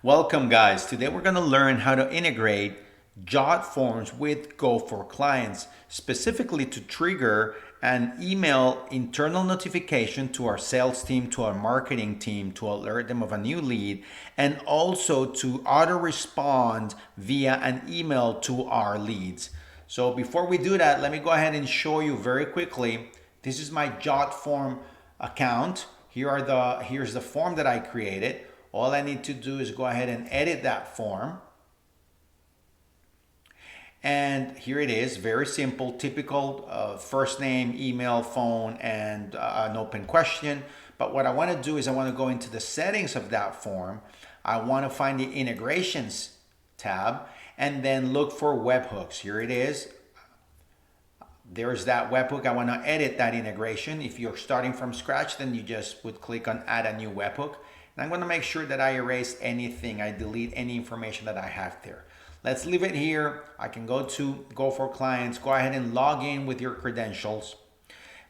Welcome guys. Today we're going to learn how to integrate Jotforms with Go for Clients, specifically to trigger an email internal notification to our sales team, to our marketing team, to alert them of a new lead, and also to auto respond via an email to our leads. So before we do that, let me go ahead and show you very quickly. This is my Jotform account. Here's the form that I created. All I need to do is go ahead and edit that form. And here it is, very simple, typical first name, email, phone, and an open question. But what I want to do is I want to go into the settings of that form. I want to find the integrations tab and then look for webhooks. Here it is. There's that webhook. I want to edit that integration. If you're starting from scratch, then you just would click on add a new webhook. And I'm going to make sure that I erase anything, I delete any information that I have there. Let's leave it here. I can go to Go for Clients, go ahead and log in with your credentials.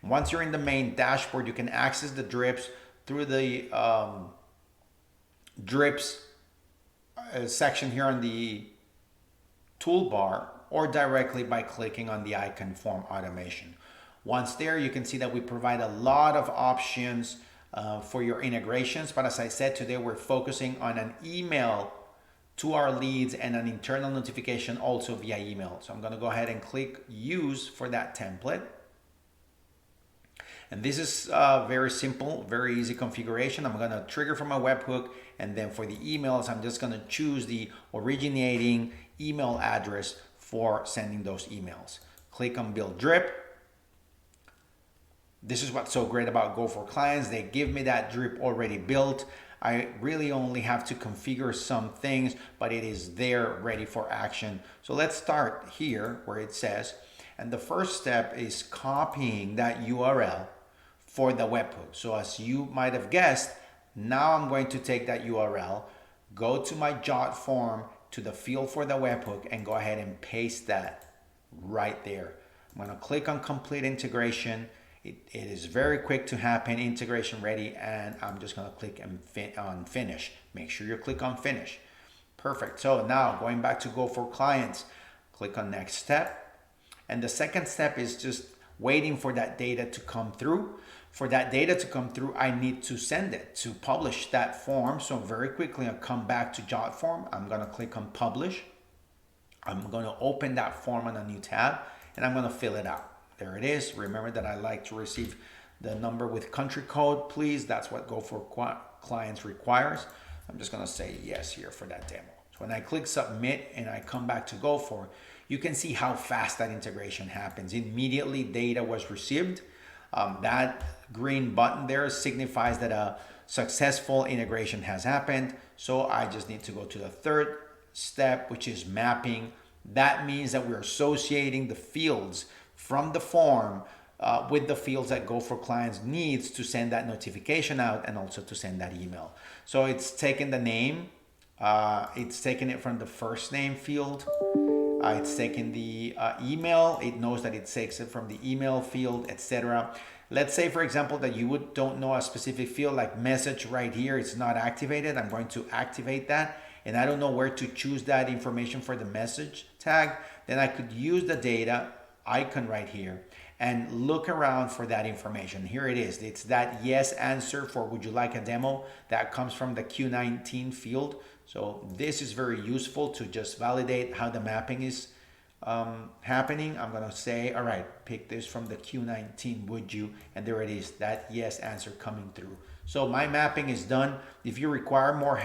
Once you're in the main dashboard, you can access the drips through the drips section here on the toolbar, or directly by clicking on the icon Form Automation. Once there, you can see that we provide a lot of options for your integrations. But as I said, today we're focusing on an email to our leads and an internal notification also via email. So I'm going to go ahead and click Use for that template. And this is very simple, very easy configuration. I'm going to trigger from a webhook, and then for the emails, I'm just going to choose the originating email address for sending those emails. Click on Build Drip. This is what's so great about Go for Clients. They give me that drip already built. I really only have to configure some things, but it is there ready for action. So let's start here where it says, and the first step is copying that URL for the webhook. So as you might have guessed, now I'm going to take that URL, go to my Jotform, to the field for the webhook, and go ahead and paste that right there. I'm going to click on Complete Integration. It is very quick to happen, integration ready, and I'm just going to click on Finish. Make sure you click on Finish. Perfect. So now going back to Go for Clients, click on Next Step. And the second step is just waiting for that data to come through. For that data to come through, I need to send it, to publish that form. So very quickly, I'll come back to Jotform. I'm going to click on Publish. I'm going to open that form on a new tab, and I'm going to fill it out. There it is. Remember that I like to receive the number with country code, please. That's what Go for Clients requires. I'm just going to say yes here for that demo. So when I click Submit and I come back to Go for, you can see how fast that integration happens. Immediately, data was received. That green button there signifies that a successful integration has happened. So I just need to go to the third step, which is mapping. That means that we're associating the fields from the form with the fields that Go for Clients needs to send that notification out and also to send that email. So it's taken the name, it's taken it from the first name field, it's taken the email, it knows that it takes it from the email field, etc. Let's say, for example, that you don't know a specific field like message right here, it's not activated. I'm going to activate that, and I don't know where to choose that information for the message tag. Then I could use the data icon right here and look around for that information. Here it is. It's that yes answer for would you like a demo that comes from the Q19 field. So this is very useful to just validate how the mapping is happening. I'm going to say, all right, pick this from the Q19, would you? And there it is, that yes answer coming through. So my mapping is done. If you require more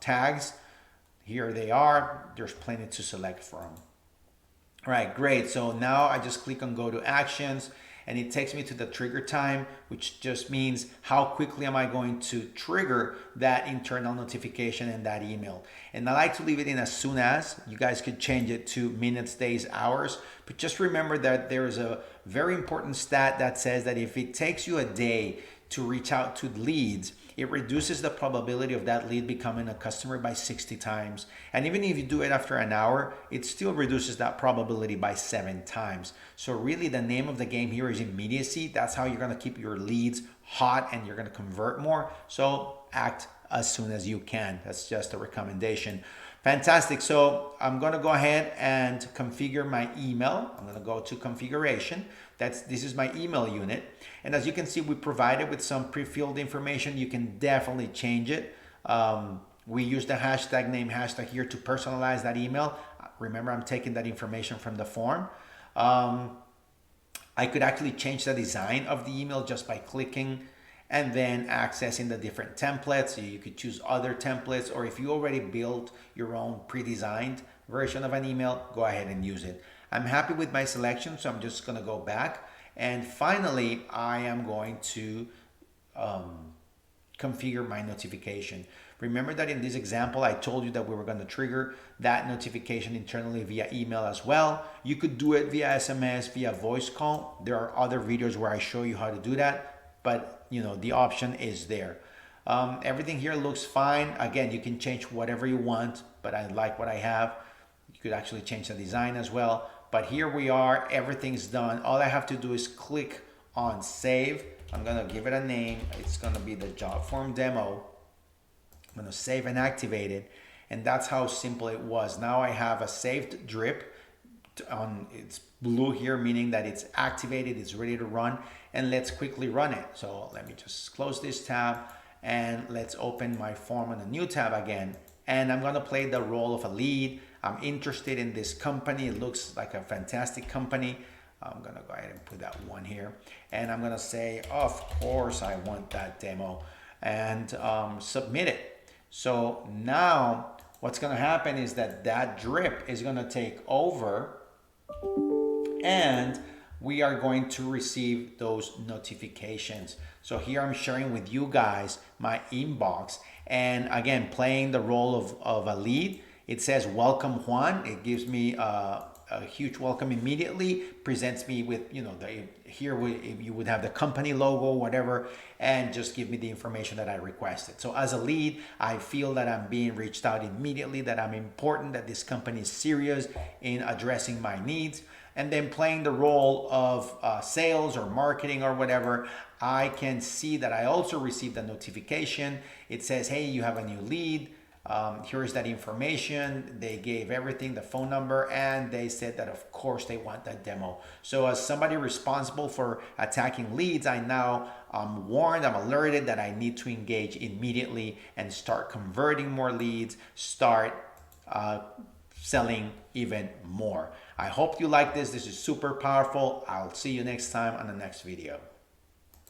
tags, here they are. There's plenty to select from. All right, great. So now I just click on Go to Actions, and it takes me to the trigger time, which just means how quickly am I going to trigger that internal notification and that email. And I like to leave it in as soon as. You guys could change it to minutes, days, hours, but just remember that there is a very important stat that says that if it takes you a day to reach out to leads, it reduces the probability of that lead becoming a customer by 60 times. And even if you do it after an hour, it still reduces that probability by 7 times. So really the name of the game here is immediacy. That's how you're going to keep your leads hot and you're going to convert more. So act as soon as you can. That's just a recommendation. Fantastic. So I'm going to go ahead and configure my email. I'm going to go to configuration. This is my email unit. And as you can see, we provided with some pre-filled information. You can definitely change it. We use the hashtag name hashtag here to personalize that email. Remember, I'm taking that information from the form. I could actually change the design of the email just by clicking and then accessing the different templates. So you could choose other templates, or if you already built your own pre-designed version of an email, go ahead and use it. I'm happy with my selection, so I'm just going to go back. And finally, I am going to configure my notification. Remember that in this example, I told you that we were going to trigger that notification internally via email as well. You could do it via SMS, via voice call. There are other videos where I show you how to do that, but you know, the option is there. Everything here looks fine. Again, you can change whatever you want, but I like what I have. You could actually change the design as well. But here we are, everything's done. All I have to do is click on save. I'm gonna give it a name. It's gonna be the Jotform demo. I'm gonna save and activate it. And that's how simple it was. Now I have a saved drip. It's blue here, meaning that it's activated, it's ready to run. And let's quickly run it. So let me just close this tab and let's open my form on a new tab again. And I'm gonna play the role of a lead. I'm interested in this company. It looks like a fantastic company. I'm gonna go ahead and put that one here. And I'm gonna say, of course, I want that demo, and submit it. So now what's gonna happen is that drip is gonna take over, and we are going to receive those notifications. So here I'm sharing with you guys my inbox, and again, playing the role of a lead. It says welcome Juan. It gives me a huge welcome immediately, presents me with, you know, you would have the company logo, whatever, and just give me the information that I requested. So as a lead, I feel that I'm being reached out immediately, that I'm important, that this company is serious in addressing my needs. And then playing the role of sales or marketing or whatever, I can see that I also received a notification. It says, hey, you have a new lead. Here is that information. They gave everything, the phone number, and they said that of course they want that demo. So as somebody responsible for attacking leads, I now am warned, I'm alerted that I need to engage immediately and start converting more leads, start selling even more. I hope you like this. This is super powerful. I'll see you next time on the next video.